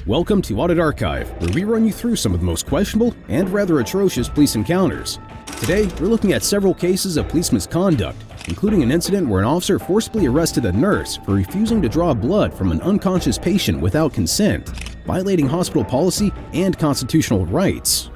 Welcome to Audit Archive, where we run you through some of the most questionable and rather atrocious police encounters. Today, we're looking at several cases of police misconduct, including an incident where an officer forcibly arrested a nurse for refusing to draw blood from an unconscious patient without consent, violating hospital policy and constitutional rights.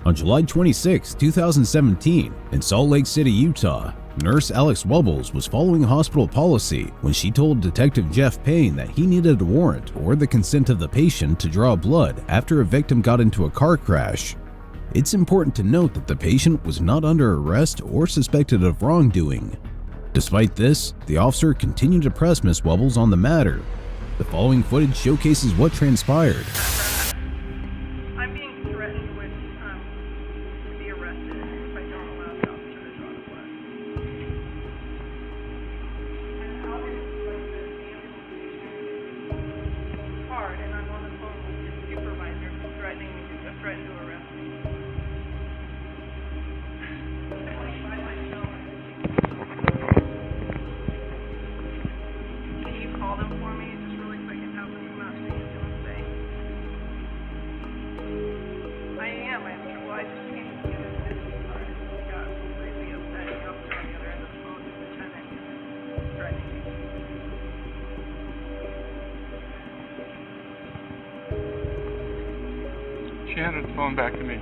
On July 26, 2017, in Salt Lake City, Utah, Nurse Alex Wubbles was following hospital policy when she told Detective Jeff Payne that he needed a warrant or the consent of the patient to draw blood after a victim got into a car crash. It's important to note that the patient was not under arrest or suspected of wrongdoing. Despite this, the officer continued to press Miss Wubbles on the matter. The following footage showcases what transpired. I'm being threatened with to be arrested if I don't allow the officer to draw the blood. And how is like the ambulance hard, and I'm on the phone with his supervisor threatening to arrest me. Can you call them for me just really quick and have them come out to me and do what they? I am. Well, I just can't get his business card. He got completely upset. He got on the other end of the phone to the lieutenant and threatening me. She handed the phone back to me.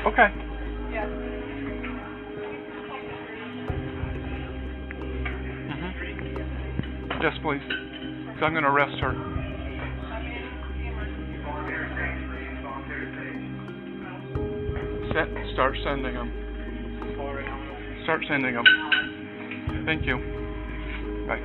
Okay. Yeah. Yes, please. So I'm going to arrest her. Start sending them. Start sending them. Thank you. Bye.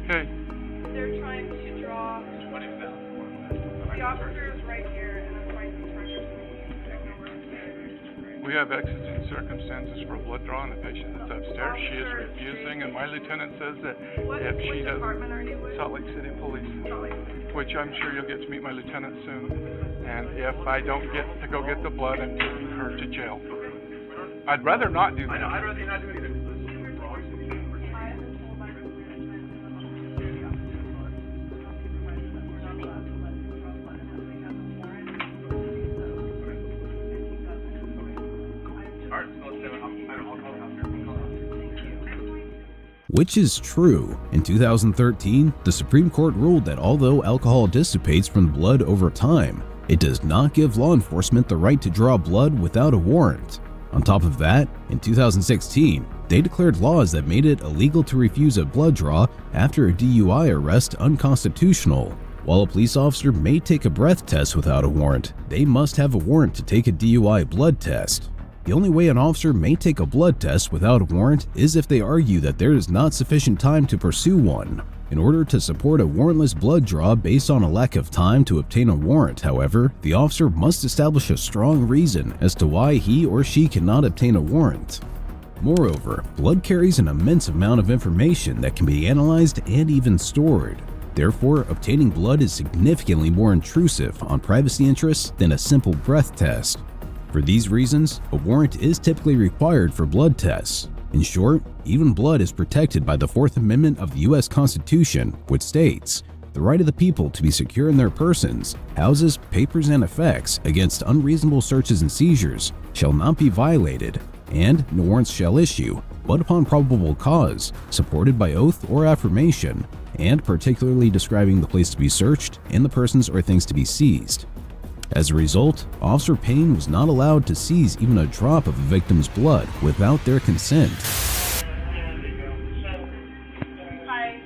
Hey. They're trying to draw. The officer is right here, and I'm trying to We have exigent circumstances for a blood draw on a patient that's upstairs. She is refusing, and my lieutenant says that if she doesn't, department are you with? Salt Lake City Police, which I'm sure you'll get to meet my lieutenant soon. And if I don't get to go get the blood, I'm taking her to jail. I'd rather not do that. I'd rather not do it either. Which is true. In 2013, the Supreme Court ruled that although alcohol dissipates from the blood over time, it does not give law enforcement the right to draw blood without a warrant. On top of that, in 2016, they declared laws that made it illegal to refuse a blood draw after a DUI arrest unconstitutional. While a police officer may take a breath test without a warrant, they must have a warrant to take a DUI blood test. The only way an officer may take a blood test without a warrant is if they argue that there is not sufficient time to pursue one. In order to support a warrantless blood draw based on a lack of time to obtain a warrant, however, the officer must establish a strong reason as to why he or she cannot obtain a warrant. Moreover, blood carries an immense amount of information that can be analyzed and even stored. Therefore, obtaining blood is significantly more intrusive on privacy interests than a simple breath test. For these reasons, a warrant is typically required for blood tests. In short, even blood is protected by the Fourth Amendment of the U.S. Constitution, which states, "The right of the people to be secure in their persons, houses, papers, and effects against unreasonable searches and seizures shall not be violated, and no warrants shall issue, but upon probable cause, supported by oath or affirmation, and particularly describing the place to be searched and the persons or things to be seized." As a result, Officer Payne was not allowed to seize even a drop of a victim's blood without their consent. Hi.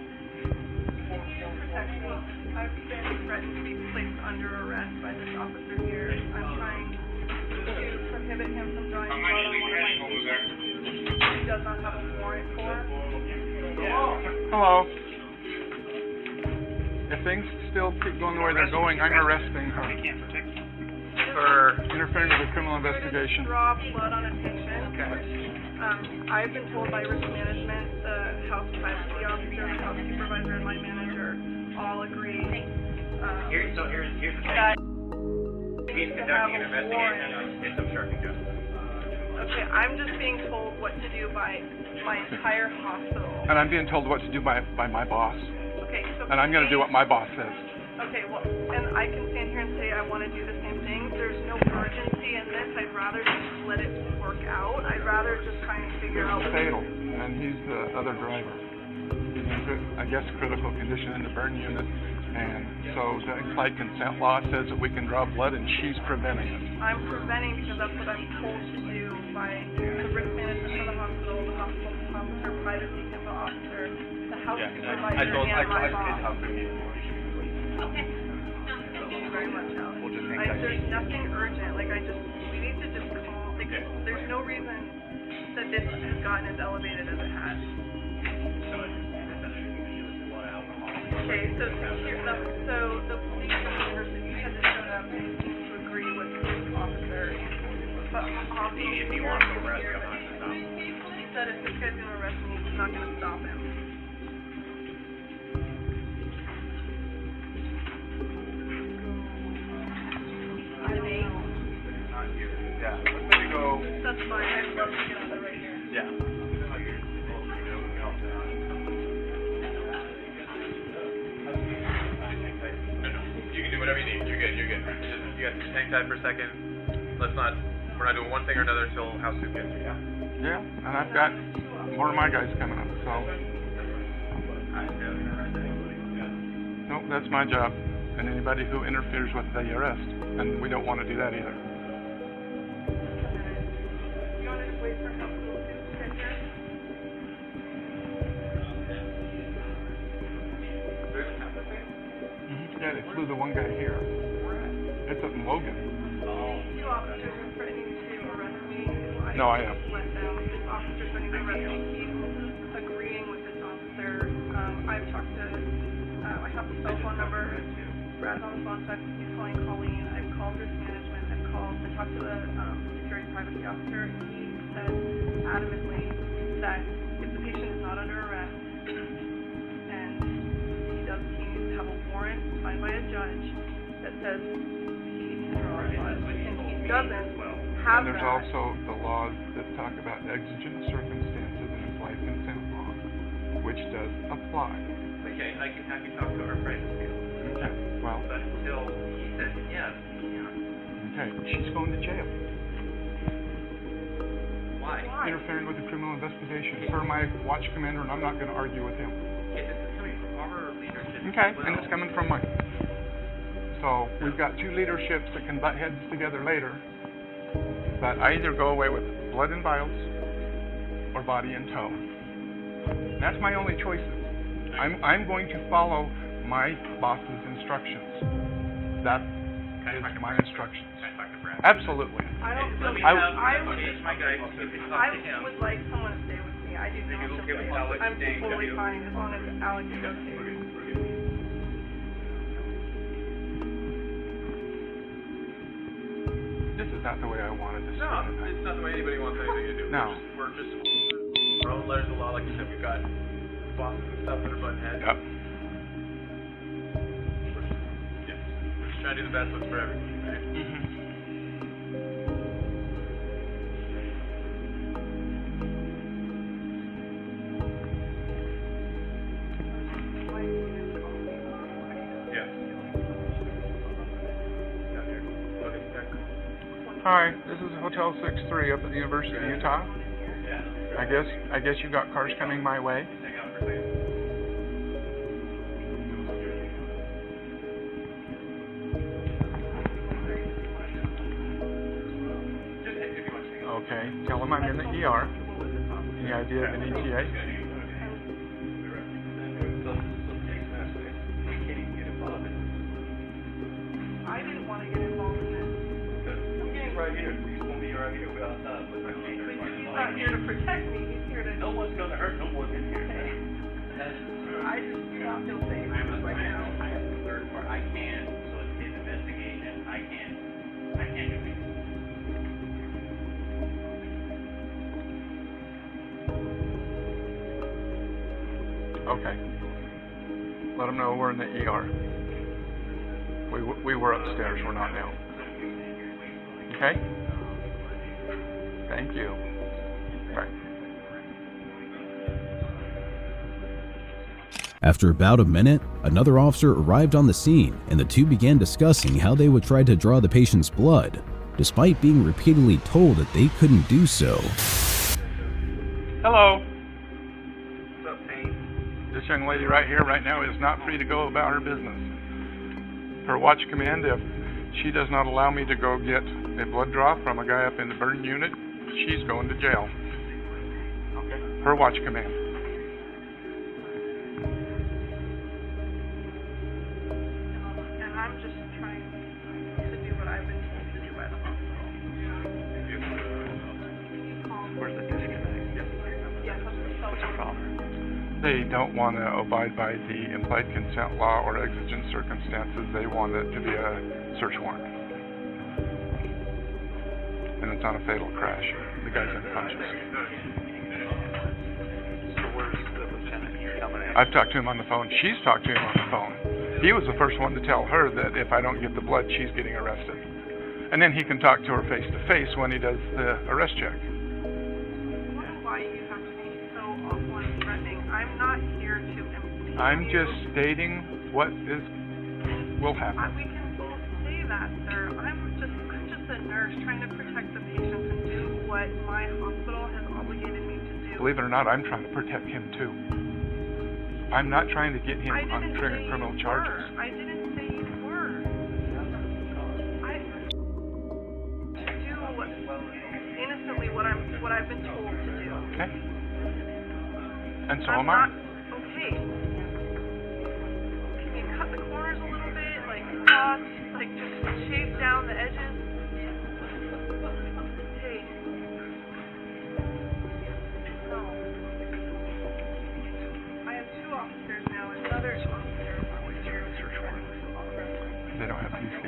I've been threatened to be placed under arrest by this officer here. I'm trying to prohibit him from drawing blood on one of my patients who he does not have a warrant for. Hello. If things still keep going the way they're going, I'm arresting her for interfering with a criminal investigation. Draw blood on a patient. I've been told by risk management, the house privacy officer, the house supervisor, and my manager all agree Here's the thing. that He's conducting an investigation on it's obstructing justice. okay, I'm just being told what to do by my entire hospital. And I'm being told what to do by my boss. Okay, so And I'm going to do what my boss says. okay, well, and I can stand here and say I want to do the same thing. There's no urgency in this. I'd rather just let it work out. I'd rather just try and figure out. It's fatal, and he's the other driver. He's in, I guess, critical condition in the burn unit, and so the implied consent law says that we can draw blood, and she's preventing it. I'm preventing because that's what I'm told to do by the risk management for the hospital officer, privacy HIPAA officer, the house supervisor, and my boss. Okay. Thank you very much, Alex. We'll just hang tight. There's nothing urgent. Like, we need to just call. Like, there's no reason that this has gotten as elevated as it has. Okay, so the police person, you said that showed up and seemed to agree with the officer, but obviously, If you want to arrest him, I'm going to stop him. he said if this guy's gonna arrest me, he's not gonna stop him. Yeah, let me go. That's fine. I'd love to get on the right here. Yeah. You can do whatever you need. You're good. You got to hang tight for a second. We're not doing one thing or another until house soup gets here, yeah? Yeah, and I've got more of my guys coming up, so. Nope, that's my job. And anybody who interferes with the arrest. And we don't want to do that either. You want to just wait for hospital to get here? Yeah, they flew the one guy here. It's up in Logan. Two officers are threatening to arrest me. No, I am. Let them. This officer's threatening to arrest me. He's agreeing with this officer. I've talked to, I have the cell phone number. Brad's on the phone, so he's calling Colleen. I've called risk management. I talked to the security privacy officer. He said adamantly that if the patient is not under arrest and he needs to have a warrant signed by a judge that says he can draw blood, and he doesn't have And there's that. also the laws that talk about exigent circumstances and implied consent law, which does apply. Okay, I can have you talk to our privacy. Okay, well, But until he says yes, yeah. okay, she's going to jail. Why? Interfering with the criminal investigation per my watch commander, and I'm not going to argue with him. Okay, this is coming from our leadership. Okay, as well. and it's coming from mine. So we've got two leaderships that can butt heads together later. But I either go away with blood and vials or body in tow. That's my only choices. I'm going to follow my boss's instructions. That is my instructions. Can I talk to Brad? Absolutely. I don't feel. Let me I- have, I let would. me my guy, you can I talk to him. would like someone to stay with me. I do Are you not okay with feel Alex I'm staying with totally you? fine as long as Alex is okay. This is not the way I wanted this to No, go. it's not the way anybody wants anything to do. No. We're just our own letters of law. Like you said, we've got bosses and stuff that are button heads. Yep. We're just trying to do the best what's for everybody, right? Yes. Down here. Okay, exactly. Hi, this is Hotel 63 up at the University of Utah. I guess you got cars coming my way. Okay, tell them I'm in the ER. Any idea of an ETA? I didn't want to get involved in this. Right here. He's going to be right here. We're outside. Look like He's not here to protect me. He's here to. no one's going to hurt no more than here. I just do not feel safe right now. third part. I can't. So it's his investigation. I can't do anything. Okay. Let them know we're in the ER. We were upstairs. We're not now. Okay? Thank you. Right. After about a minute, another officer arrived on the scene and the two began discussing how they would try to draw the patient's blood, despite being repeatedly told that they couldn't do so. Hello. What's up, Payne? This young lady right here, right now, is not free to go about her business. Her watch command, if she does not allow me to go get a blood draw from a guy up in the burn unit, she's going to jail. Okay. Her watch command. And I'm just trying to do what I've been told to do by the hospital. Where's the disconnect? Yes, that's the cell phone. Problem. They don't want to abide by the implied consent law or exigent circumstances. They want it to be a search warrant. And it's on a fatal crash. The guy's unconscious. So where's the lieutenant coming in? I've talked to him on the phone. She's talked to him on the phone. He was the first one to tell her that if I don't get the blood, she's getting arrested. And then he can talk to her face to face when he does the arrest check. I don't know why you have to be so awful and threatening. I'm not here to impede I'm you. just stating what will happen. We can both say that, sir. I'm just a nurse trying to protect the patients and do what my hospital has obligated me to do. Believe it or not, I'm trying to protect him too. I'm not trying to get him I on didn't say criminal you charges. were. I didn't say you were. I do innocently what I've been told to do. Okay? And so I'm am I. not okay. Can you cut the corners a little bit? Like cut, like just shave down the edges? Hey. No. I have two officers now, and another officer is here. They don't have PC.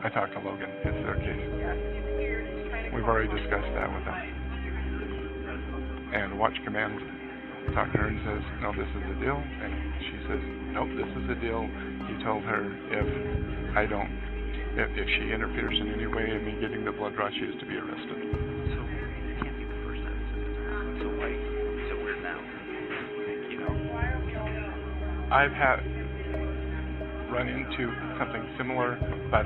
I talked to Logan. It's their case. Yes, you're just trying to We've already discussed that with them. And Watch Command talked to her and says, no, this is the deal. And she says, nope, this is the deal. He told her if she interferes in any way in me getting the blood draw, she is to be arrested. So it can't be the first time it's happened. So why is it weird now? You know. I've had run into something similar, but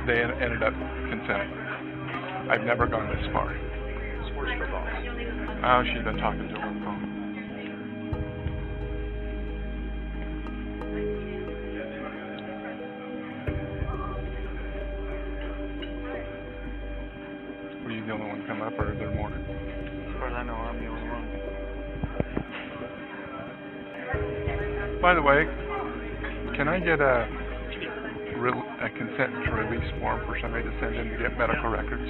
they ended up consenting. I've never gone this far. So where's her boss? Oh, she's been talking to her on the phone. Were you the only one coming up, or are there more? As far as I know, I'm the only one. By the way, can I get a consent to release form for somebody to send in to get medical records?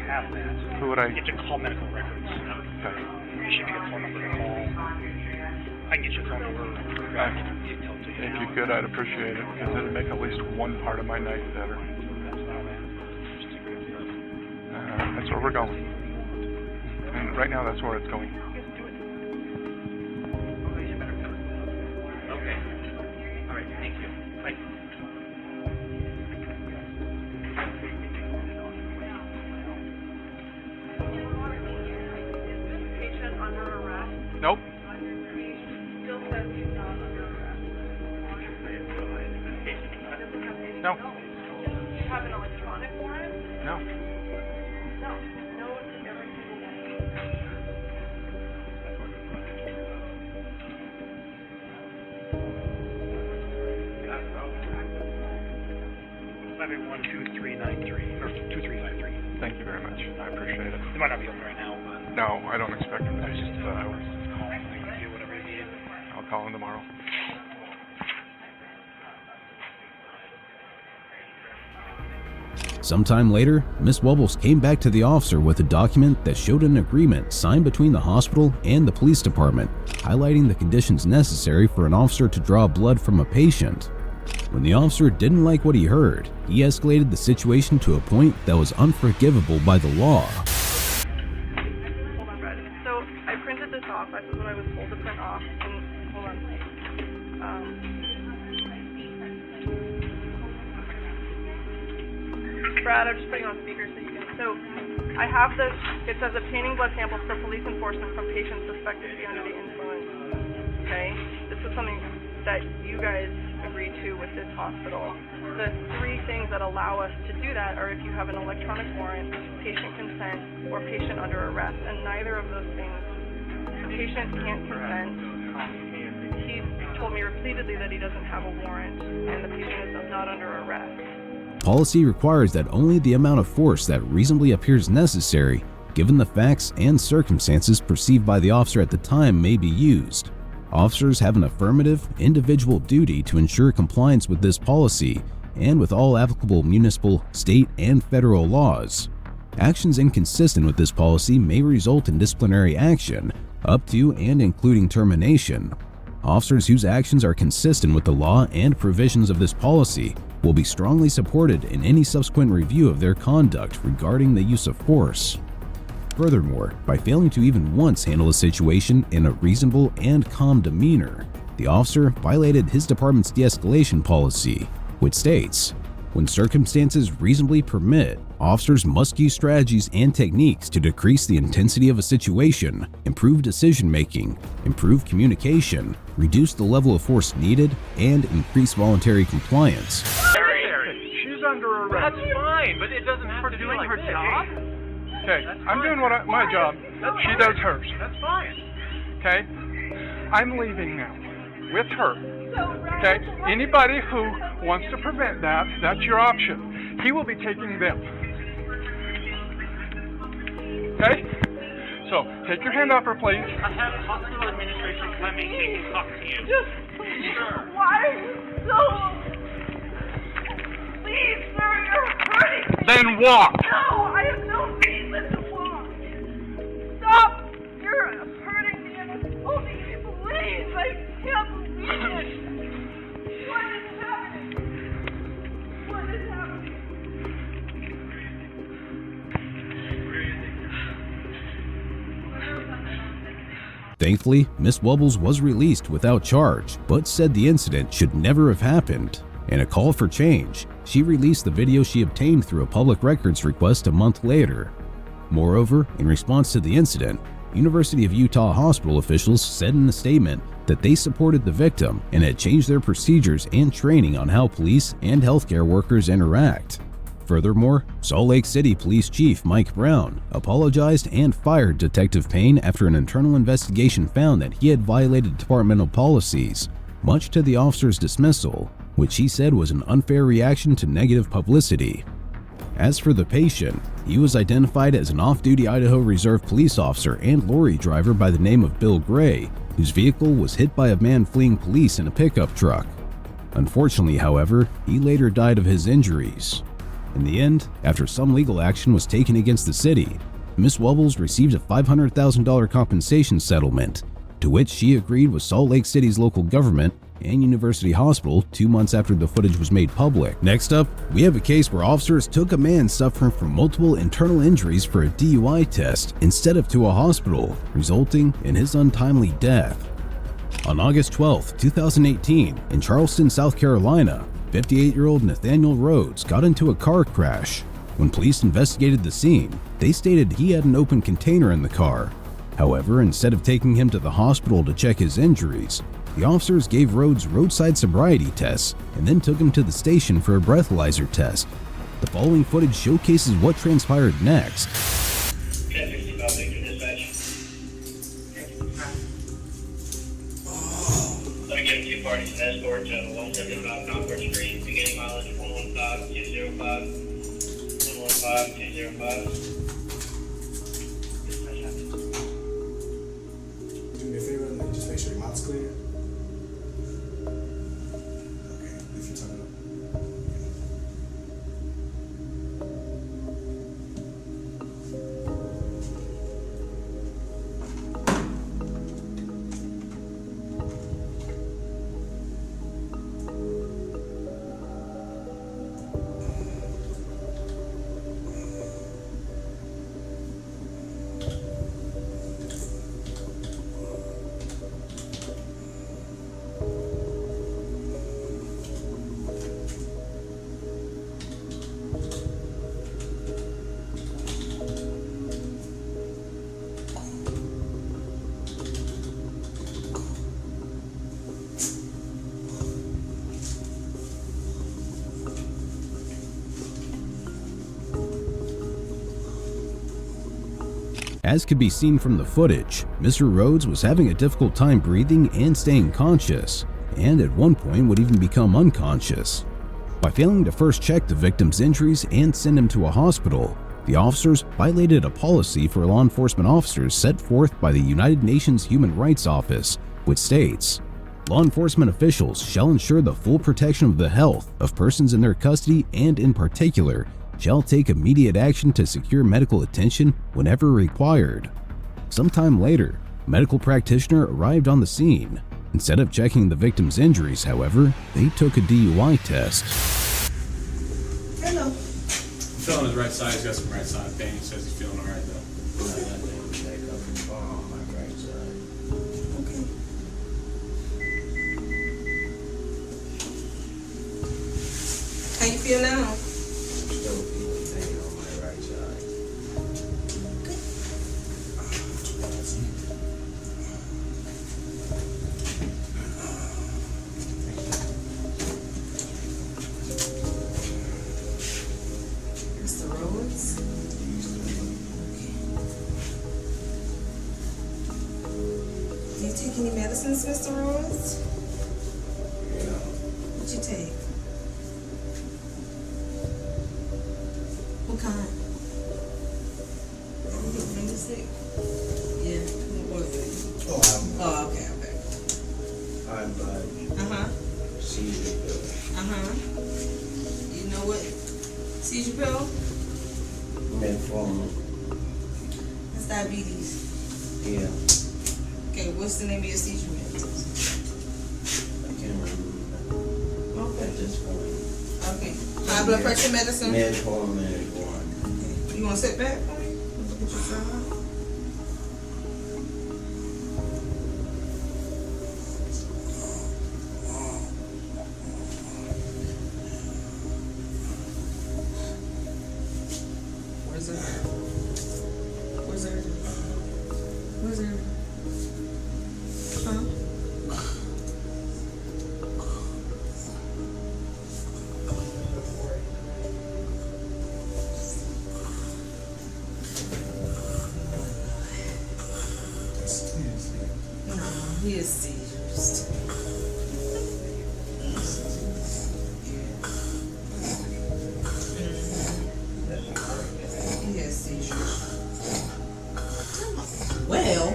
Have that. Who would I? You get to call medical records. Okay. You should get a phone number to call. I can get your phone number. I can detail to you. If you could, I'd appreciate it, because it'd make at least one part of my night better. That's where we're going. And right now, that's where it's going. Okay. All right. Thank you. Bye. Patient under arrest. Nope. Still says he's not under arrest. No. You have an electronic warrant? No. No. No, it's every single one. One 2393 or 2353. Thank you very much. I appreciate it. They might not be open right now, but No, I don't expect him to. it's just So call. You do whatever you need. I'll call him tomorrow. Sometime later, Miss Wubbles came back to the officer with a document that showed an agreement signed between the hospital and the police department, highlighting the conditions necessary for an officer to draw blood from a patient. When the officer didn't like what he heard, he escalated the situation to a point that was unforgivable by the law. Hold on, Brad. So I printed this off. This is what I was told to print off. And hold on. Brad, I'm just putting on speaker so you can. So I have this. It says obtaining blood samples for police enforcement from patients suspected to be under the influence. Okay, this is something that you guys agreed to with this hospital. The three things that allow us to do that are if you have an electronic warrant, patient consent, or patient under arrest. And neither of those things, the patient can't consent. He's told me repeatedly that he doesn't have a warrant, and the patient is not under arrest. Policy requires that only the amount of force that reasonably appears necessary, given the facts and circumstances perceived by the officer at the time, may be used. Officers have an affirmative, individual duty to ensure compliance with this policy and with all applicable municipal, state, and federal laws. Actions inconsistent with this policy may result in disciplinary action, up to and including termination. Officers whose actions are consistent with the law and provisions of this policy will be strongly supported in any subsequent review of their conduct regarding the use of force. Furthermore, by failing to even once handle a situation in a reasonable and calm demeanor, the officer violated his department's de-escalation policy, which states, when circumstances reasonably permit, officers must use strategies and techniques to decrease the intensity of a situation, improve decision-making, improve communication, reduce the level of force needed, and increase voluntary compliance. She's under arrest. That's fine, but it doesn't have to be like her this. job? Okay, I'm doing my job. She does hers. That's fine. Okay? I'm leaving now with her. Okay? Anybody who wants to prevent that, that's your option. He will be taking them. Okay? So, take your hand off her, please. I have hospital administration coming in to talk to you. Just, why are you so... Please, sir, you're hurting me. Then walk. No, I have no reason to walk. Stop. You're hurting me and it's holding me. Please, I can't believe it. What is happening? What is happening? Thankfully, Miss Wubbles was released without charge, but said the incident should never have happened. In a call for change, she released the video she obtained through a public records request a month later. Moreover, in response to the incident, University of Utah hospital officials said in a statement that they supported the victim and had changed their procedures and training on how police and healthcare workers interact. Furthermore, Salt Lake City Police Chief Mike Brown apologized and fired Detective Payne after an internal investigation found that he had violated departmental policies, much to the officer's dismissal, which he said was an unfair reaction to negative publicity. As for the patient, he was identified as an off-duty Idaho Reserve police officer and lorry driver by the name of Bill Gray, whose vehicle was hit by a man fleeing police in a pickup truck. Unfortunately, however, he later died of his injuries. In the end, after some legal action was taken against the city, Miss Wubbles received a $500,000 compensation settlement, to which she agreed with Salt Lake City's local government and University Hospital 2 months after the footage was made public. Next up, we have a case where officers took a man suffering from multiple internal injuries for a DUI test instead of to a hospital, resulting in his untimely death. On August 12, 2018, in Charleston, South Carolina, 58-year-old Nathaniel Rhodes got into a car crash. When police investigated the scene, they stated he had an open container in the car. However, instead of taking him to the hospital to check his injuries, the officers gave Rhodes roadside sobriety tests and then took him to the station for a breathalyzer test. The following footage showcases what transpired next. Let me get 2 parties and escort to 175 Concord Street, beginning mileage 115-205, 115-205. Do me a favor and just make sure your mouth's clear. Okay, if you turn it up. As could be seen from the footage, Mr. Rhodes was having a difficult time breathing and staying conscious, and at one point would even become unconscious. By failing to first check the victim's injuries and send him to a hospital, the officers violated a policy for law enforcement officers set forth by the United Nations Human Rights Office, which states, "Law enforcement officials shall ensure the full protection of the health of persons in their custody and, in particular, shall take immediate action to secure medical attention whenever required." Sometime later, a medical practitioner arrived on the scene. Instead of checking the victim's injuries, however, they took a DUI test. Hello. I'm feeling his right side. He's got some right side pain. He says he's feeling all right, though. Okay. How you feel now? Still feeling pain on my right side. Mr. Rhodes? Do you take any medicines, Mr. Rhodes? Yeah. What you take? What kind? You get finger sick? Yeah. What was it? Oh, okay. I'm Uh-huh. seizure pill. Uh-huh. You know what? Seizure pill? Metformin. That's diabetes. Yeah. Okay, what's the name of your seizure medicine? I can't remember Okay. at this point. Okay. High blood pressure medicine? Metformin is one. Okay. You want to sit back for me? Look at your side. Where's it? Where's it? Where's it? Huh? No, he has seizures. He has seizures. Well,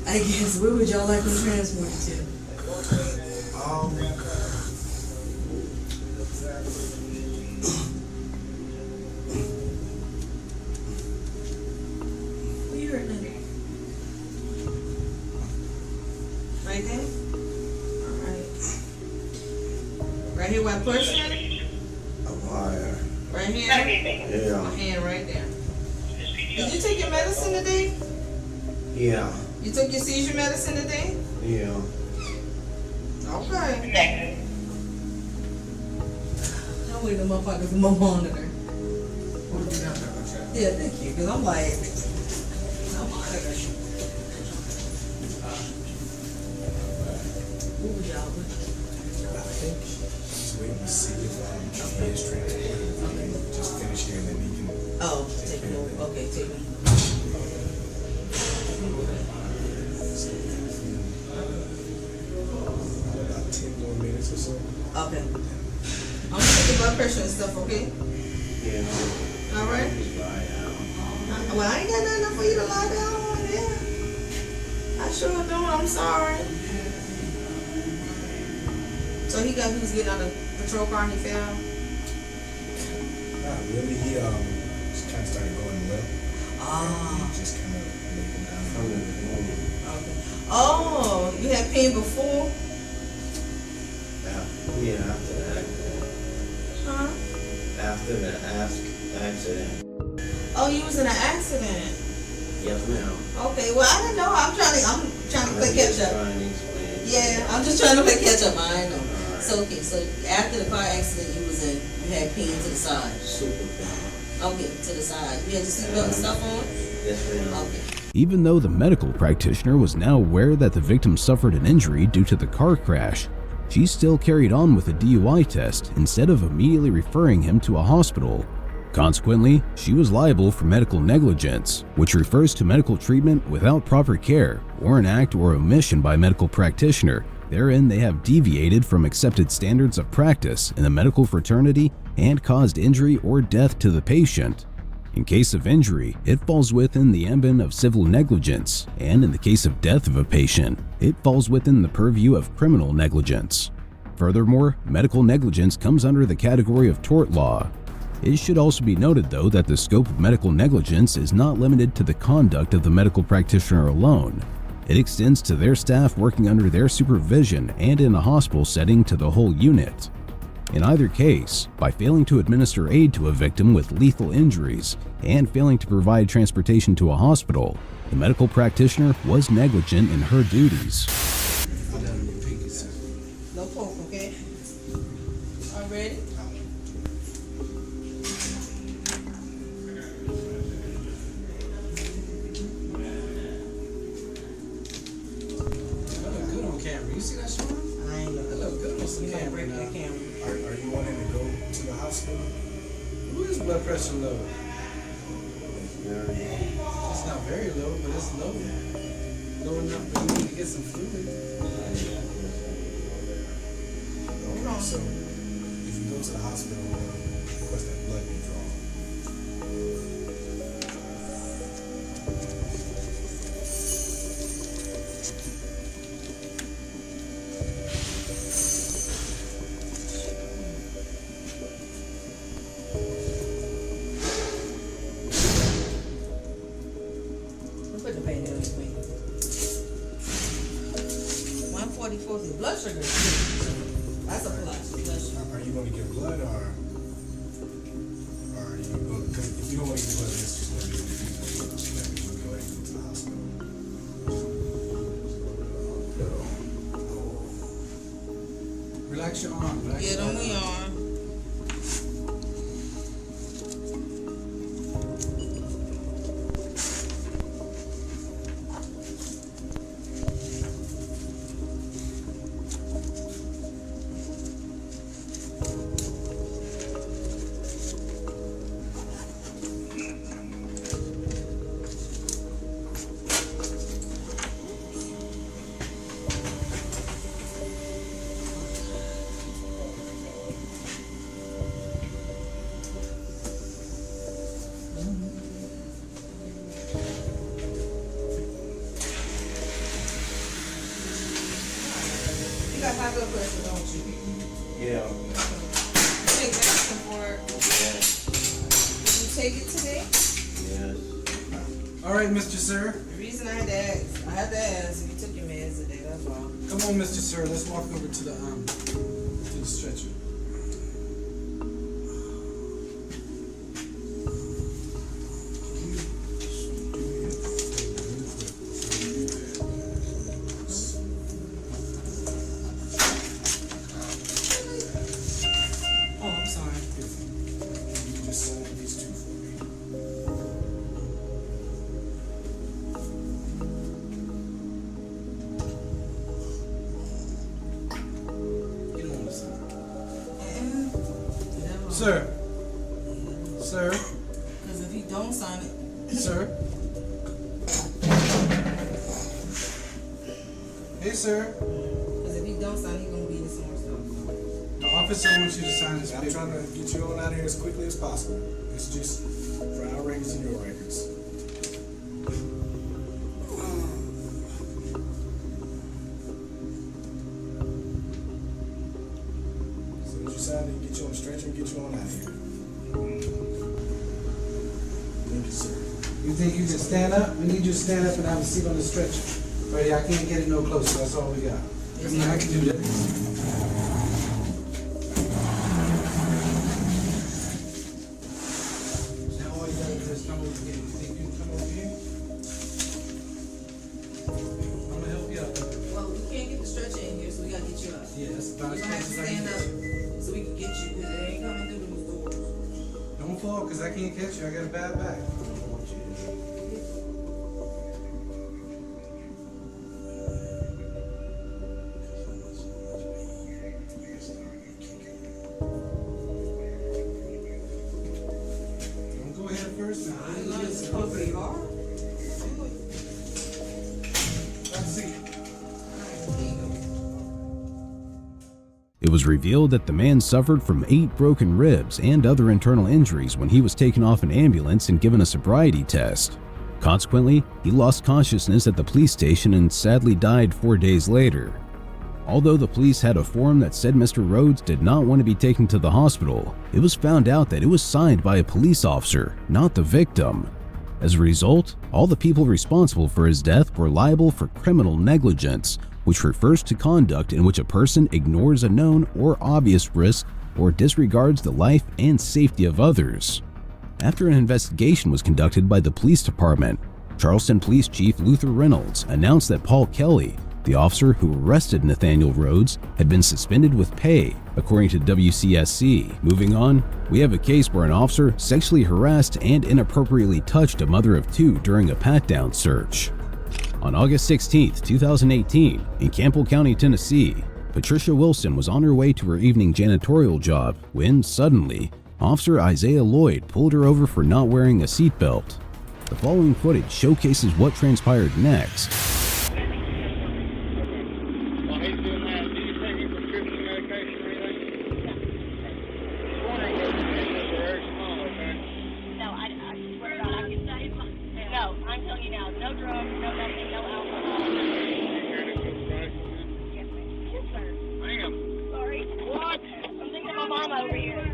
I guess where would y'all like him transported to? Where you hurting at? Right there? Alright. Right here where I push it? A wire. Right here? Yeah. My hand right there. Did you take your medicine today? Yeah. You took your seizure medicine today? Yeah. Okay. I'm waiting on my pocket for my monitor. Yeah, thank you, because I'm like, I'm monitor. What would y'all do? I think just waiting to see if he is transported. Okay. Just finish here and then he can. Oh, take me over. Okay, take me. About 10 more minutes or so. Okay. I'm gonna take your blood pressure and stuff, okay? Yeah. All right. Just lie down. Well, I ain't got nothing for you to lie down on, yeah. I sure don't, I'm sorry. So he was getting out of the patrol car and he fell? Not really. He just kind of started going left. Ah. He just kind of laid him down. From the morning. Okay. Oh, you had pain before? Yeah, after that. Huh? After the accident. Oh, you was in an accident. Yes, ma'am. Okay, well I didn't know. I'm trying to play catch up. Trying to explain. Yeah, I'm just trying to play catch up. I know. So okay, so after the car accident you was in, you had pain to the side. Super pain. Okay, to the side. You had your seatbelt and stuff on? Yes, ma'am. Okay. Even though the medical practitioner was now aware that the victim suffered an injury due to the car crash, she still carried on with a DUI test instead of immediately referring him to a hospital. Consequently, she was liable for medical negligence, which refers to medical treatment without proper care or an act or omission by a medical practitioner. Therein they have deviated from accepted standards of practice in the medical fraternity and caused injury or death to the patient. In case of injury, it falls within the ambit of civil negligence, and in the case of death of a patient, it falls within the purview of criminal negligence. Furthermore, medical negligence comes under the category of tort law. It should also be noted, though, that the scope of medical negligence is not limited to the conduct of the medical practitioner alone. It extends to their staff working under their supervision and in a hospital setting to the whole unit. In either case, by failing to administer aid to a victim with lethal injuries and failing to provide transportation to a hospital, the medical practitioner was negligent in her duties. No poke, okay? All ready? Good on camera. You see that, Sean? I ain't That look good on some You gonna camera. break Now. that camera. Are you wanting to go to the hospital? Who is blood pressure low? It's not very low, but it's low. Low enough for you to get some fluid. Okay, so if you go to the hospital, request that blood be drawn. Put the pain down this way. 144 is blood sugar. That's a plus. Blood sugar. Are you going to give blood or are you going to, because if you don't want to give blood, it's just going to be a go ahead and go to the hospital. Relax your arm. Relax Get your on the arm. arm. You got high blood pressure, don't you? Yeah. Take medicine for it. Yes. Did you take it today? Yes. All right, Mr. Sir. The reason I had to ask if you took your meds today, that's all. Come on, Mr. Sir. Let's walk over to the stretcher. Oh, I'm sorry. You can just sign these two for me. You don't want to sign. Never. Sir. Sir. Because if he don't sign it, Sir. Hey, sir. because if he don't sign it, he gonna be in some more stuff. The officer wants you to sign this paper. I'm trying to get you on out of here as quickly as possible. It's just for our records and your records. As soon as you sign it, get you on the stretcher and get you on out of here. Thank you, sir. You think you can stand up? We need you to stand up and have a seat on the stretcher. Buddy, I can't get it no closer. That's all we got. I mean, I can do that. Now all you gotta do is come over here. You think you can come over here? I'm gonna help you out. Well, we can't get the stretcher in here, so we gotta get you up. Yeah, that's You're about as gonna have to close as I can stand get you. up so we can get you, because it ain't coming through those doors. Don't fall, cause I can't catch you. I got a bad back. It was revealed that the man suffered from 8 broken ribs and other internal injuries when he was taken off an ambulance and given a sobriety test. Consequently, he lost consciousness at the police station and sadly died 4 days later. Although the police had a form that said Mr. Rhodes did not want to be taken to the hospital, it was found out that it was signed by a police officer, not the victim. As a result, all the people responsible for his death were liable for criminal negligence, which refers to conduct in which a person ignores a known or obvious risk or disregards the life and safety of others. After an investigation was conducted by the police department, Charleston Police Chief Luther Reynolds announced that Paul Kelly, the officer who arrested Nathaniel Rhodes, had been suspended with pay, according to WCSC. Moving on, we have a case where an officer sexually harassed and inappropriately touched a mother of 2 during a pat-down search. On August 16, 2018, in Campbell County, Tennessee, Patricia Wilson was on her way to her evening janitorial job when, suddenly, Officer Isaiah Lloyd pulled her over for not wearing a seatbelt. The following footage showcases what transpired next. While he's doing that, do you take any prescription medication or anything? Just wondering whether it's very small, okay? No, I swear to God, I can say no. I'm telling you now, no drugs, no nothing, no alcohol. You hear this with right? Yes, ma'am. Yes, sir. Ma'am. Sorry. What? I'm thinking of my mom over here.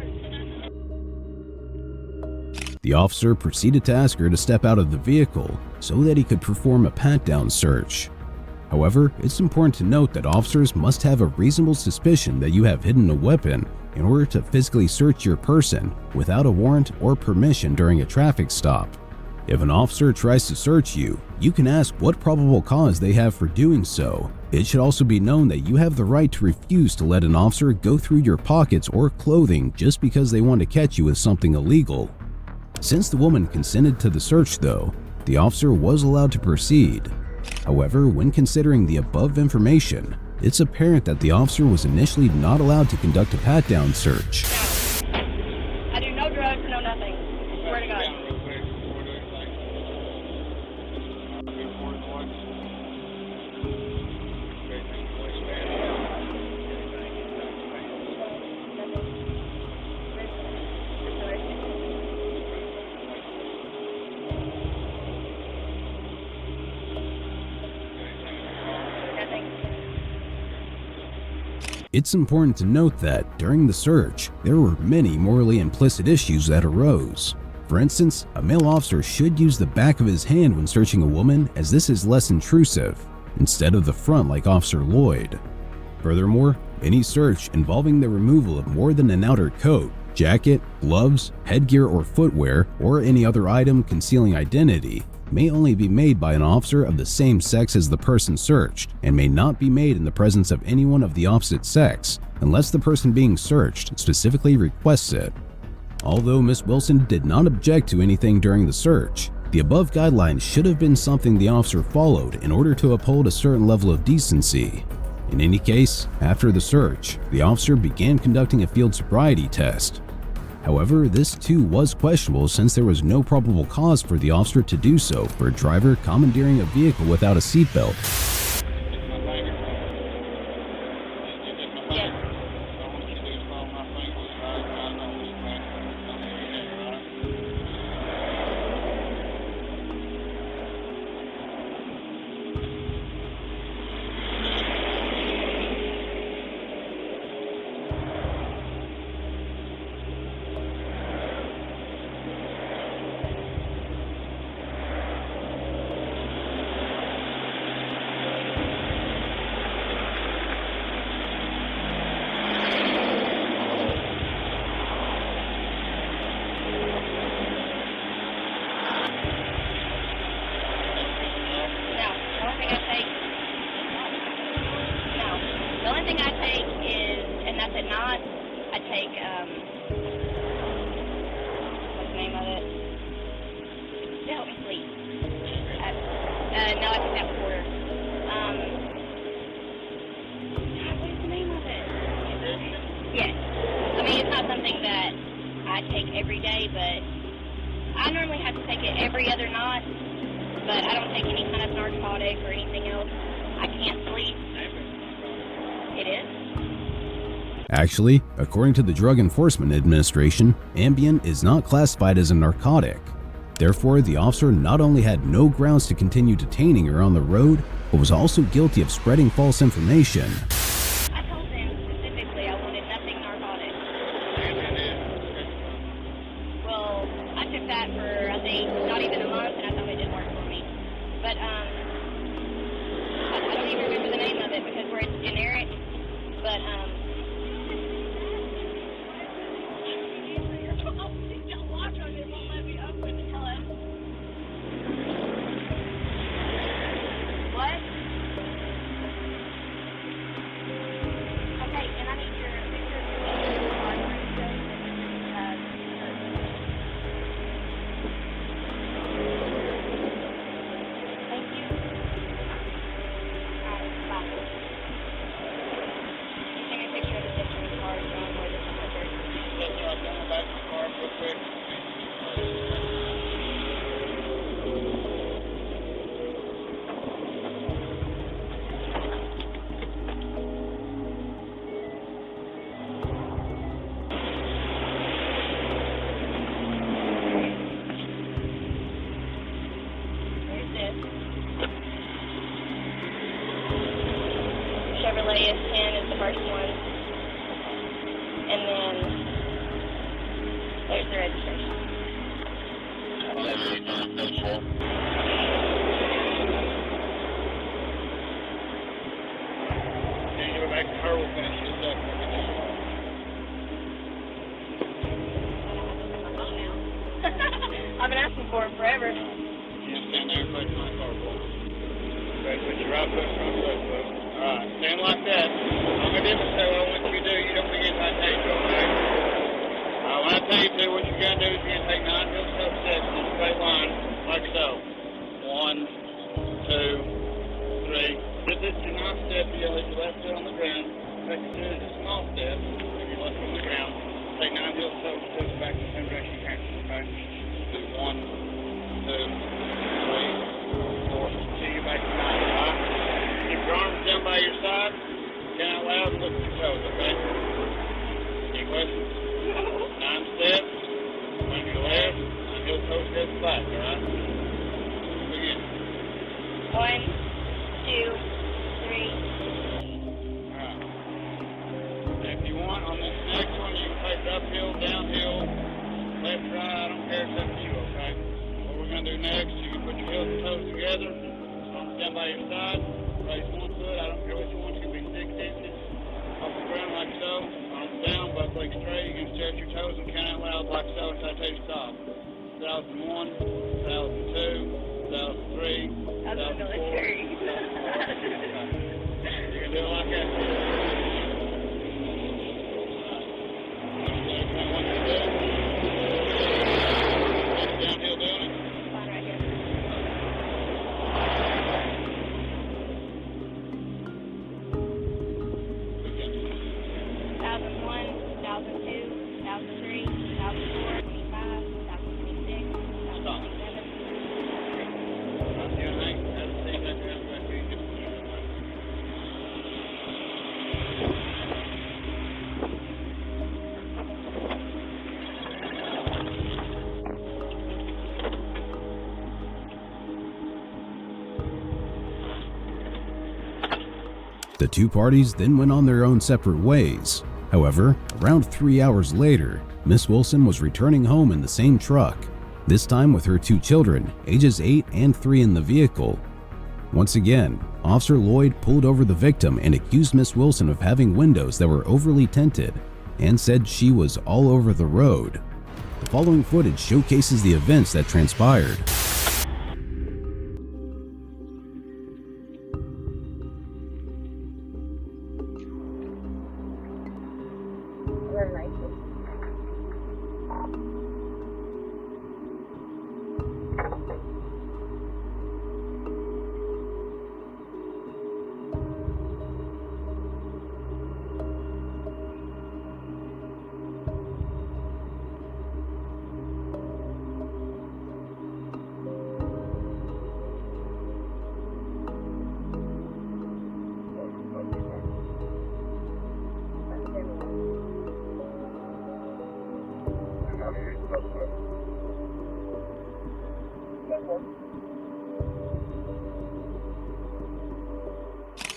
The officer proceeded to ask her to step out of the vehicle so that he could perform a pat-down search. However, it's important to note that officers must have a reasonable suspicion that you have hidden a weapon in order to physically search your person without a warrant or permission during a traffic stop. If an officer tries to search you, you can ask what probable cause they have for doing so. It should also be known that you have the right to refuse to let an officer go through your pockets or clothing just because they want to catch you with something illegal. Since the woman consented to the search, though, the officer was allowed to proceed. However, when considering the above information, it's apparent that the officer was initially not allowed to conduct a pat-down search. I do no drugs, no nothing. I swear to God. It's important to note that, during the search, there were many morally implicit issues that arose. For instance, a male officer should use the back of his hand when searching a woman, as this is less intrusive, instead of the front like Officer Lloyd. Furthermore, any search involving the removal of more than an outer coat, jacket, gloves, headgear or footwear, or any other item concealing identity may only be made by an officer of the same sex as the person searched, and may not be made in the presence of anyone of the opposite sex, unless the person being searched specifically requests it. Although Ms. Wilson did not object to anything during the search, the above guidelines should have been something the officer followed in order to uphold a certain level of decency. In any case, after the search, the officer began conducting a field sobriety test. However, this too was questionable since there was no probable cause for the officer to do so for a driver commandeering a vehicle without a seatbelt. Actually, according to the Drug Enforcement Administration, Ambien is not classified as a narcotic. Therefore, the officer not only had no grounds to continue detaining her on the road, but was also guilty of spreading false information. I told them specifically I wanted nothing narcotic. Well, I took that for, I think, not even a month, and I thought it didn't work for me. But, I don't even remember the name of it because where it's generic. But, what? Okay, and I need your picture of your thank you. Bye. Send me a picture of the picture of the car where this is occurred. I'll come back to the car real quick. Where's this? Chevrolet S10 is the first one. And then there's the registration. Then you go back to her, we'll finish this up. I've been asking for it forever. You just stand there and play my car for me. Okay, put your right foot, front foot, foot. Alright, stand like that. I'm gonna demonstrate what I want you to do. You don't forget how I tell you to, okay? When I tell you to, what you're gonna do is you're gonna take 9 real slow steps in a straight line, like so. 1, 2, 3. This is your 9th step. You leave your left foot on the ground. Second two is a small step. Leave your left foot on the ground. Take 9 real slow steps back in the same direction you came from, okay? Do 1, 2, 3, 4. See you back to 9, alright? Keep your arms down by your side. Count out loud and look at your toes, okay? Any questions? 9 steps. On your left. On your toe steps back, alright? Begin. 1, 2, 3. Alright. If you want, on this next one, you can take it uphill, downhill, left, right, I don't care, it's up to you, okay? What we're going to do next, you can put your heels and toes together, stand by your side, raise one foot, I don't care which one, it can be 6 inches off the ground like so, arms down, butt leg straight, you can stretch your toes and count out loud like so until I tell you to stop. 2001, 2002, 2003, 2004. You can do it like that. Downhill doing it. Fine right here. Begin. 2001, 2002, 2003, 2004, 2025, 2026, 2027. The two parties then went on their own separate ways. However, around 3 hours later, Miss Wilson was returning home in the same truck, this time with her 2 children, ages 8 and 3 in the vehicle. Once again, Officer Lloyd pulled over the victim and accused Miss Wilson of having windows that were overly tinted and said she was all over the road. The following footage showcases the events that transpired.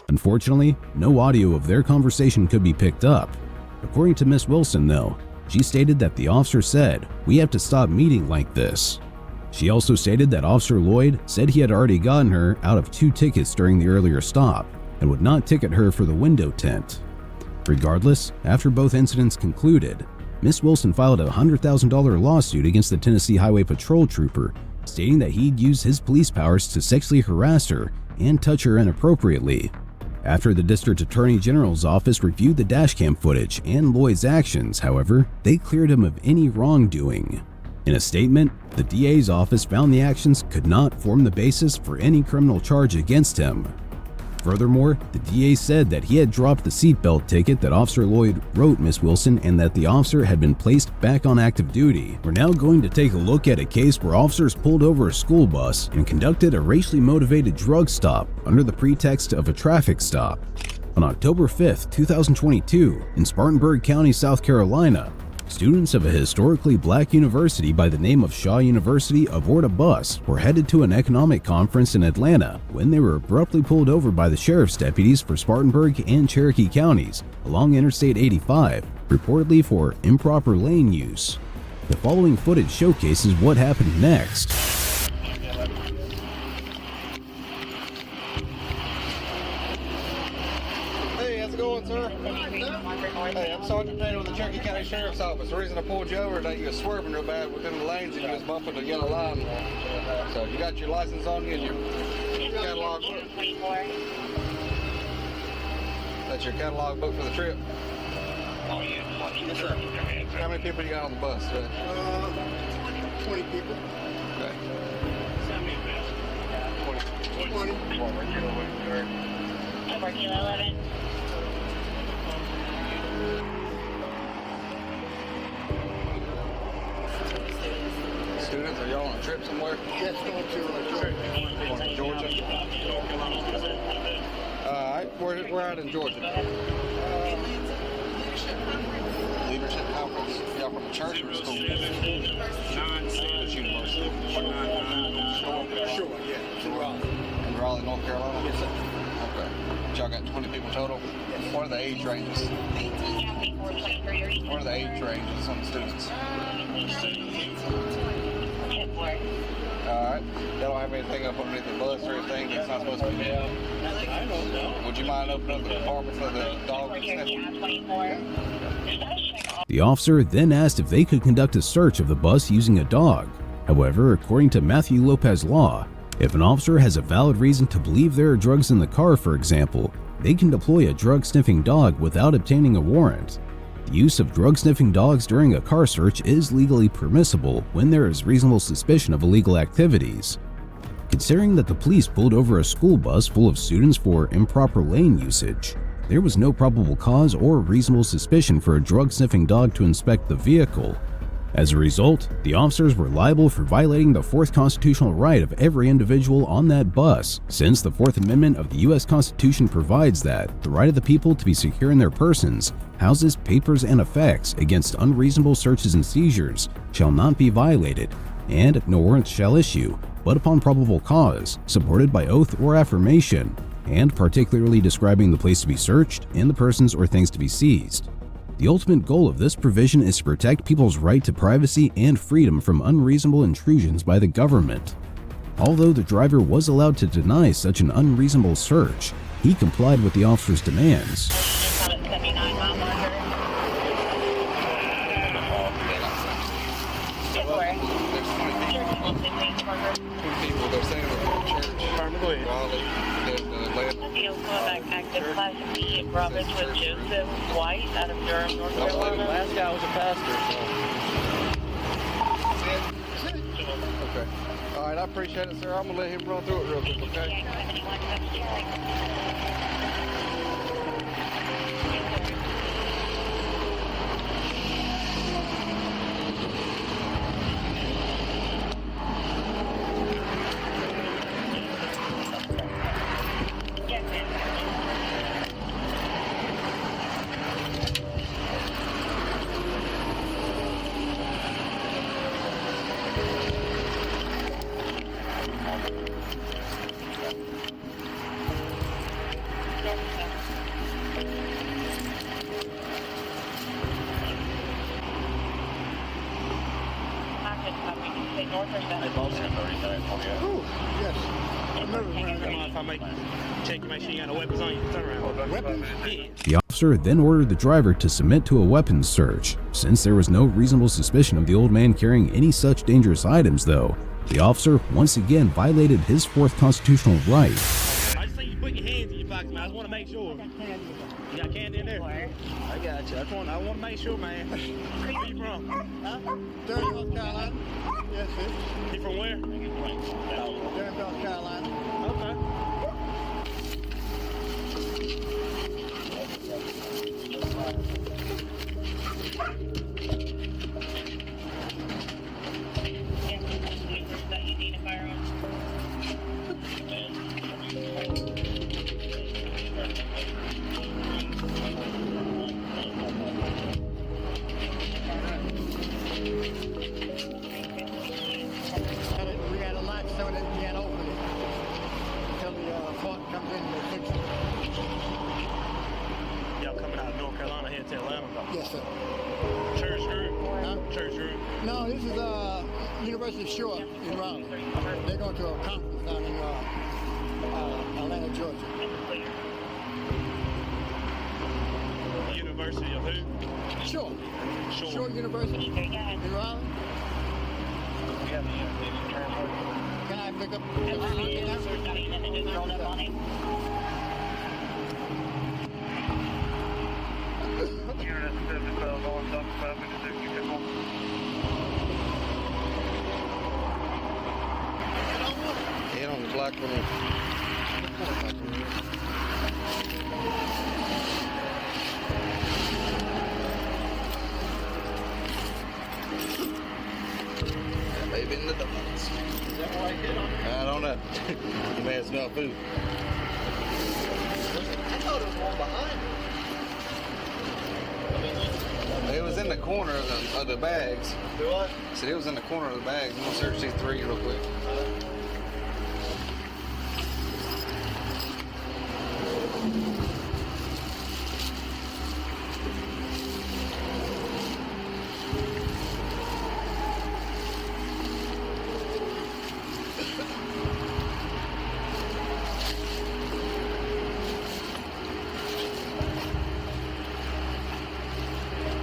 Unfortunately, no audio of their conversation could be picked up. According to Miss Wilson, though, she stated that the officer said, "We have to stop meeting like this." She also stated that Officer Lloyd said he had already gotten her out of 2 tickets during the earlier stop and would not ticket her for the window tint. Regardless, after both incidents concluded, Miss Wilson filed a $100,000 lawsuit against the Tennessee Highway Patrol trooper, stating that he'd used his police powers to sexually harass her and touch her inappropriately. After the District Attorney General's office reviewed the dashcam footage and Lloyd's actions, however, they cleared him of any wrongdoing. In a statement, the DA's office found the actions could not form the basis for any criminal charge against him. Furthermore, the DA said that he had dropped the seatbelt ticket that Officer Lloyd wrote Miss Wilson and that the officer had been placed back on active duty. We're now going to take a look at a case where officers pulled over a school bus and conducted a racially motivated drug stop under the pretext of a traffic stop. On October 5, 2022, in Spartanburg County, South Carolina, students of a historically black university by the name of Shaw University aboard a bus were headed to an economic conference in Atlanta when they were abruptly pulled over by the sheriff's deputies for Spartanburg and Cherokee counties along Interstate 85, reportedly for improper lane use. The following footage showcases what happened next. Hey, how's it going, sir? Hey, I'm Sergeant Payne with the Cherokee County Sheriff's Office. The reason I pulled you over is that you was swerving real bad within the lanes and you was bumping the yellow line. So you got your license on you and your catalog book. That's your catalog book for the trip? Oh, yeah. Yes, sir. How many people you got on the bus today? 20 people. Okay. 20. Over Kilo 11. Students, are y'all on a trip somewhere? Yes, going to Georgia. We're out in Georgia. Leadership conference. Y'all from the church or school? Which university? Sure, yeah. In Raleigh, North Carolina? Yes, sir. Okay. Y'all got 20 people total? Yes. What are the age ranges? What are the age ranges on the students? Alright. They don't have anything up underneath the bus or anything that's not supposed to be there? I don't know. Would you mind opening up the compartment for the dog? The officer then asked if they could conduct a search of the bus using a dog. However, according to Matthew Lopez law, if an officer has a valid reason to believe there are drugs in the car, for example, they can deploy a drug-sniffing dog without obtaining a warrant. The use of drug-sniffing dogs during a car search is legally permissible when there is reasonable suspicion of illegal activities. Considering that the police pulled over a school bus full of students for improper lane usage, there was no probable cause or reasonable suspicion for a drug-sniffing dog to inspect the vehicle. As a result, the officers were liable for violating the fourth constitutional right of every individual on that bus, since the Fourth Amendment of the U.S. Constitution provides that the right of the people to be secure in their persons, houses, papers, and effects against unreasonable searches and seizures shall not be violated, and no warrant shall issue, but upon probable cause, supported by oath or affirmation, and particularly describing the place to be searched and the persons or things to be seized. The ultimate goal of this provision is to protect people's right to privacy and freedom from unreasonable intrusions by the government. Although the driver was allowed to deny such an unreasonable search, he complied with the officer's demands. Roberts with Joseph White out of Durham, North Carolina. Last guy was a pastor, so. Okay. All right, I appreciate it, sir. I'm gonna let him run through it real quick, okay? north or south? They both have 37. Ooh, yes. I remember when I Come on, if I check to make sure you got no weapons on you, turn around. weapons. Yeah. The officer then ordered the driver to submit to a weapons search. Since there was no reasonable suspicion of the old man carrying any such dangerous items, though, the officer once again violated his fourth constitutional right. I just think you put your hands in your pockets, man. I just want to make sure. You got candy in there? I got you. I want to make sure, man. Where you from? Huh? Durham, North Carolina. Yes, sir. You from where? Durham, North Carolina. Okay. That you need a firearm. We had a light so that we can't open it until the fort comes in and they fix it. Y'all coming out of North Carolina here to Atlanta? Yes, sir. Church group? Huh? Church group? No, this is University of Shore in Raleigh. They're going to a conference down in Atlanta, Georgia. University of who? Shore. Shore. Shore University in Raleigh. Can I pick up? Hit on the black one. Maybe in the donuts. Is that what I hit on? I don't know. You may have smelled food. I thought it was one behind It was in the corner of the bags. Do what? So it was in the corner of the bags. I'm gonna search these three real quick.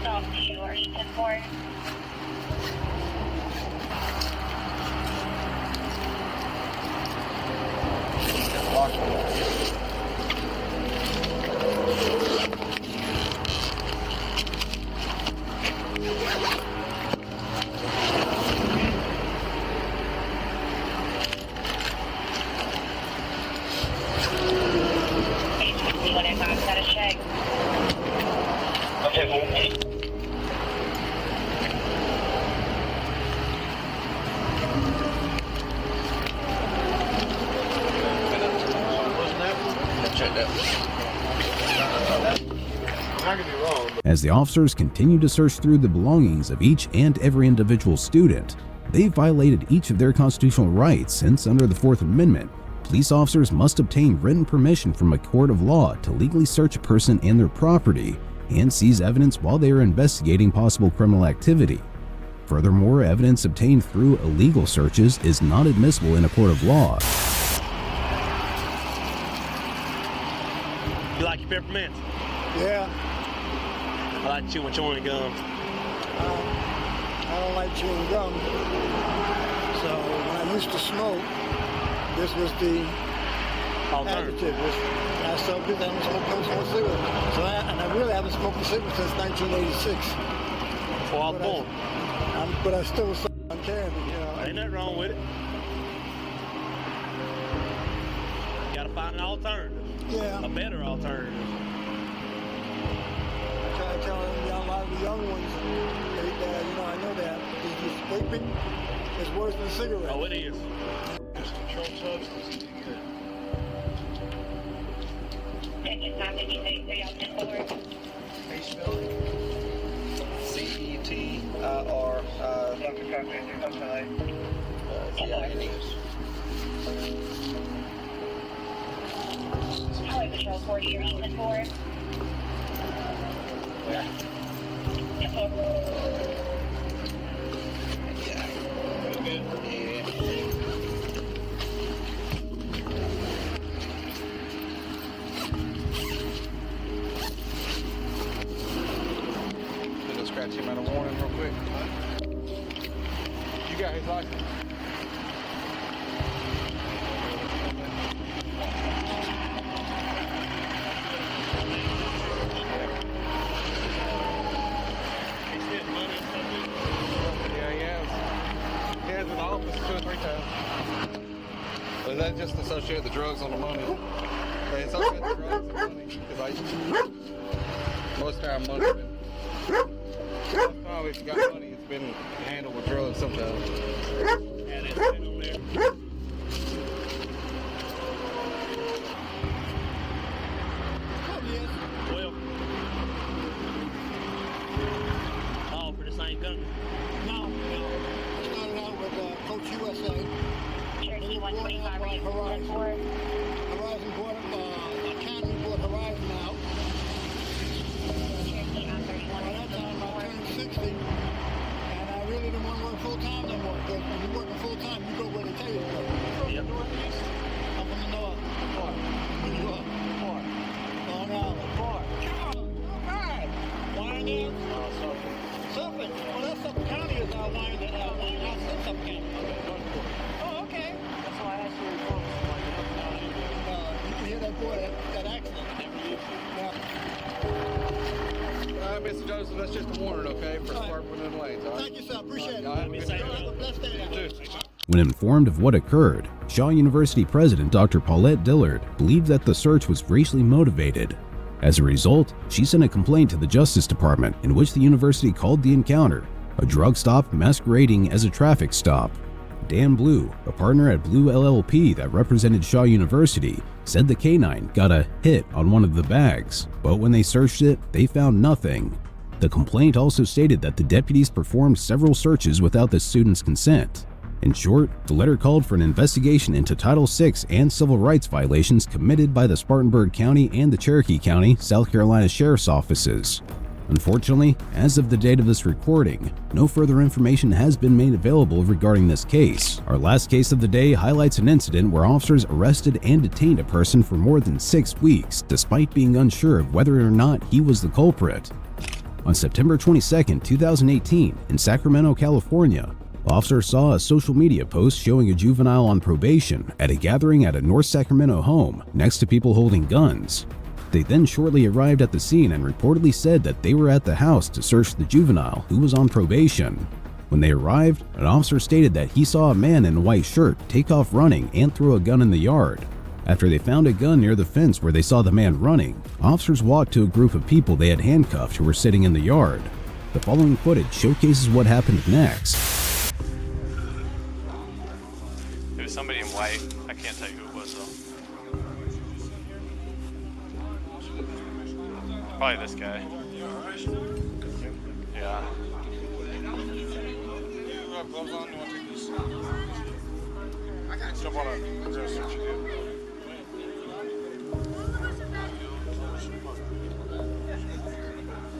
Talk to you. Are you 10-4? Got a check. Okay, well, Check that. I could be wrong, but As the officers continued to search through the belongings of each and every individual student, they violated each of their constitutional rights since under the Fourth Amendment, police officers must obtain written permission from a court of law to legally search a person and their property and seize evidence while they are investigating possible criminal activity. Furthermore, evidence obtained through illegal searches is not admissible in a court of law. you like your peppermints? Yeah. I like chewing gum. I don't like chewing gum. So when I used to smoke, this was the Alternative. additive. I still do that. I haven't smoked no cigarette. So I really haven't smoked a cigarette since 1986. Before I was born. But I still was on carrying it, you know. Ain't nothing wrong with it. You gotta find an alternative. Yeah. A better alternative. I tell a lot of the young ones, I know that vaping is worse than cigarettes. Oh, it is. It's controlled substance. Second time that you say 3 out 10-4. How you spell it? CETIR. Highway Patrol 40 or 10-4. Yeah. 10-4. Yeah. scratch him at a warning real quick. You got his license? Yeah, he has. He has in the office 2 or 3 times. But that's just associated the drugs on the money. They associate the drugs and money. Because most time money's been. Most time if you got money, it's been handled with drugs sometimes. Yeah, that's been on there. Well, all for the same company. No. Started out with Coach USA. Cherokee 125, are you Horizon. for? Horizon bought Academy bought Horizon out. Cherokee on 31. By that time, I turned 60, and I really didn't want to work full time no more. Because when you're working full time, you go where they tell you to go. Yep. I'm from the north. Where you are? Long Island. All right. Wyandale? Suffolk. Well, that's Suffolk County is our line that I said Suffolk County. Oh, okay. That's why I asked you where you're from. You can hear that boy, that accent. All right, Mr. Joseph, that's just a warning, okay, for sparking in the lanes, all right? Thank you, sir. Appreciate it. All right, Have a blessed day now. You too. When informed of what occurred, Shaw University President Dr. Paulette Dillard believed that the search was racially motivated. As a result, she sent a complaint to the Justice Department in which the university called the encounter a drug stop masquerading as a traffic stop. Dan Blue, a partner at Blue LLP that represented Shaw University, said the canine got a hit on one of the bags, but when they searched it, they found nothing. The complaint also stated that the deputies performed several searches without the students' consent. In short, the letter called for an investigation into Title VI and civil rights violations committed by the Spartanburg County and the Cherokee County, South Carolina Sheriff's Offices. Unfortunately, as of the date of this recording, no further information has been made available regarding this case. Our last case of the day highlights an incident where officers arrested and detained a person for more than 6 weeks, despite being unsure of whether or not he was the culprit. On September 22, 2018, in Sacramento, California, officers saw a social media post showing a juvenile on probation at a gathering at a North Sacramento home next to people holding guns. They then shortly arrived at the scene and reportedly said that they were at the house to search the juvenile who was on probation. When they arrived, an officer stated that he saw a man in a white shirt take off running and throw a gun in the yard. After they found a gun near the fence where they saw the man running, officers walked to a group of people they had handcuffed who were sitting in the yard. The following footage showcases what happened next. It was somebody in white. I can't tell you who it was though. Probably this guy. Yeah. You have gloves on? You want to take this? I got jump on a real search you do.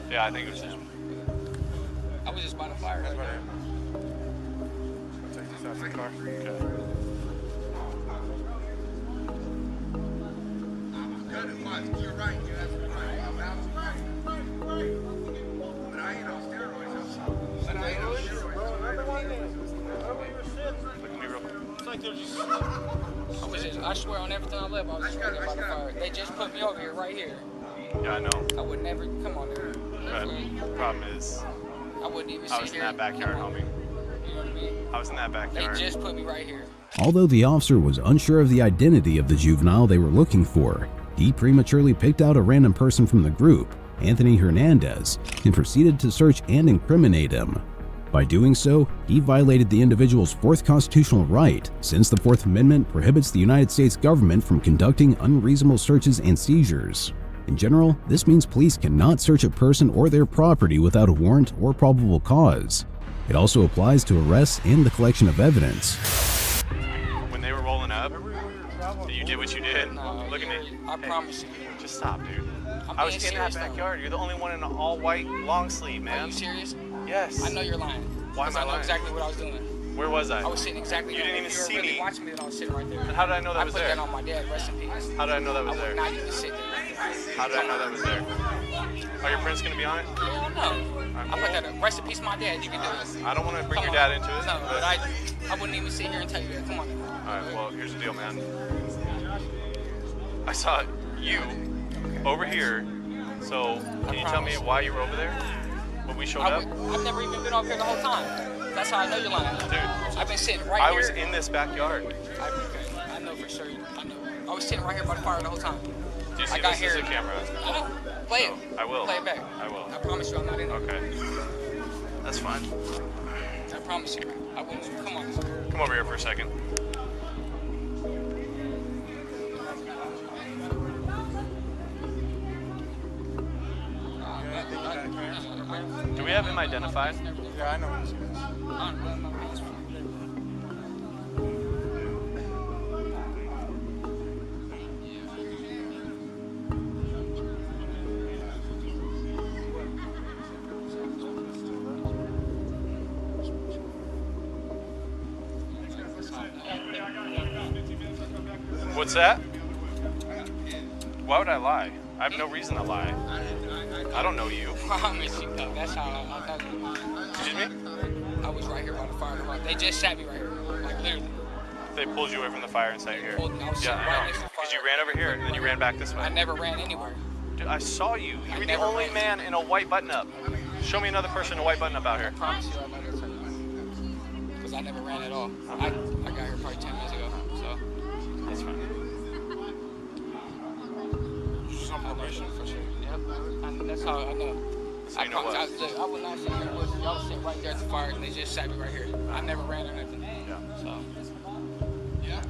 Yeah, I think it was him. I was just by the fire. That's right here. I'll take this out of the car. Okay. You're right. You're absolutely right. I'm right. But I ain't on steroids. But I ain't on steroids. Look at me real quick. It's like they're just. I swear on everything I live, I was just right there by the fire. They just put me over here, right here. Yeah, I know. I would never come on there. But the problem is, I wouldn't even I sit was in here. that backyard, homie. You know what I mean? I was in that They backyard. just put me right here. Although the officer was unsure of the identity of the juvenile they were looking for, he prematurely picked out a random person from the group, Anthony Hernandez, and proceeded to search and incriminate him. By doing so, he violated the individual's fourth constitutional right, since the Fourth Amendment prohibits the United States government from conducting unreasonable searches and seizures. In general, this means police cannot search a person or their property without a warrant or probable cause. It also applies to arrests and the collection of evidence. When they were rolling up, you did what you did. No, Look at me. I promise you. Just stop, dude. I'm I was being in that serious, though. backyard. You're the only one in an all-white long sleeve, Are man. you serious? Yes. I know you're lying. Why am I I know lying? exactly what I was doing. Where was I? I was sitting exactly You there. didn't even If you see were really me. watching me, then I was sitting right there. Then how did I know that was I there? put that on my dad, rest in peace. How did I know that was I there? would not even sit there. How did I know that was there? Are your prints gonna be on it? Hell no. I put had a rest in peace, my dad. You can do this. I don't want to bring your dad into it. No, but I wouldn't even sit here and tell you that. Come on. All right. Well, here's the deal, man. I saw you over here. So can you tell me why you were over there when we showed up? I've never even been over here the whole time. That's how I know you're lying. Dude, I've been sitting right here. I was in this backyard. I know for sure. I know. I was sitting right here by the fire the whole time. Do you see I got this here. as a camera? I know. Play it. I will. Play it back. I will. I promise you I'm not in there. Okay. That's fine. I promise you. I wouldn't. Come on. Come over here for a second. Do we have him identified? Yeah, I know what this is. What's that? Why would I lie? I have no reason to lie. I don't know you. I promise you, though. That's how I know. Excuse me? I was right here by the fire. They just sat me right here. Like, literally. They pulled you away from the fire and sat you here. I was sitting right next to the fire. Because you ran over here and then you ran back this way. I never ran anywhere. Dude, I saw you. You were the only man in a white button-up. Show me another person in a white button-up out here. I promise you I know this. Because I never ran at all. I got here probably 10 minutes ago, so. That's fine. Some probation for sure. Yep. That's how I know. So you know what? I would not sit here with y'all sitting right there at the fire and they just sat me right here. I never ran or nothing. Yeah. So. Yeah.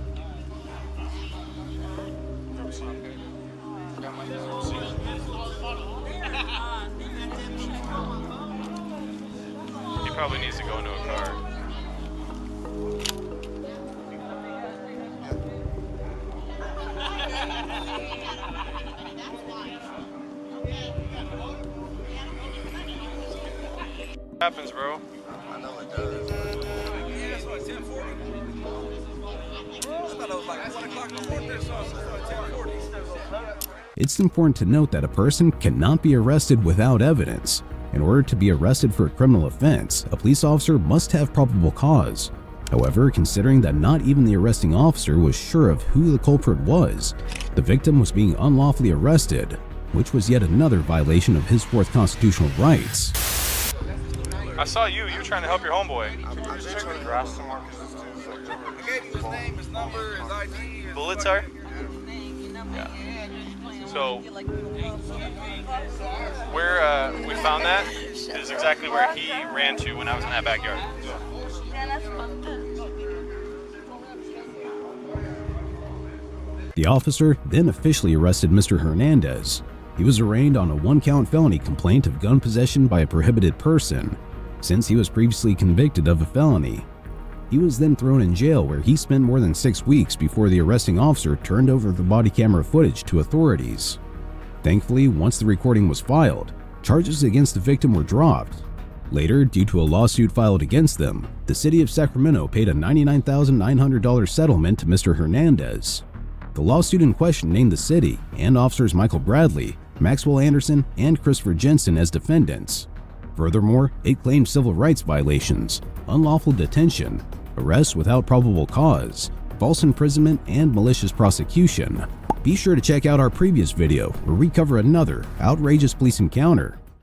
Got my He probably needs to go into a car. What happens, bro? I know it does. Yeah, it's like 10:40. I thought it was like 1 o'clock in the morning or something. It's like 10:40. It's important to note that a person cannot be arrested without evidence. In order to be arrested for a criminal offense, a police officer must have probable cause. However, considering that not even the arresting officer was sure of who the culprit was, the victim was being unlawfully arrested, which was yet another violation of his fourth constitutional rights. I saw you. You were trying to help your homeboy. I'm just checking the grass somewhere because this dude's like I gave you his name, his number, his ID. His Bullets are? Yeah. So, where we found that is exactly where he ran to when I was in that backyard. The officer then officially arrested Mr. Hernandez. He was arraigned on a one-count felony complaint of gun possession by a prohibited person, since he was previously convicted of a felony. He was then thrown in jail where he spent more than 6 weeks before the arresting officer turned over the body camera footage to authorities. Thankfully, once the recording was filed, charges against the victim were dropped. Later, due to a lawsuit filed against them, the city of Sacramento paid a $99,900 settlement to Mr. Hernandez. The lawsuit in question named the city and officers Michael Bradley, Maxwell Anderson, and Christopher Jensen as defendants. Furthermore, it claimed civil rights violations, unlawful detention, arrests without probable cause, false imprisonment, and malicious prosecution. Be sure to check out our previous video where we cover another outrageous police encounter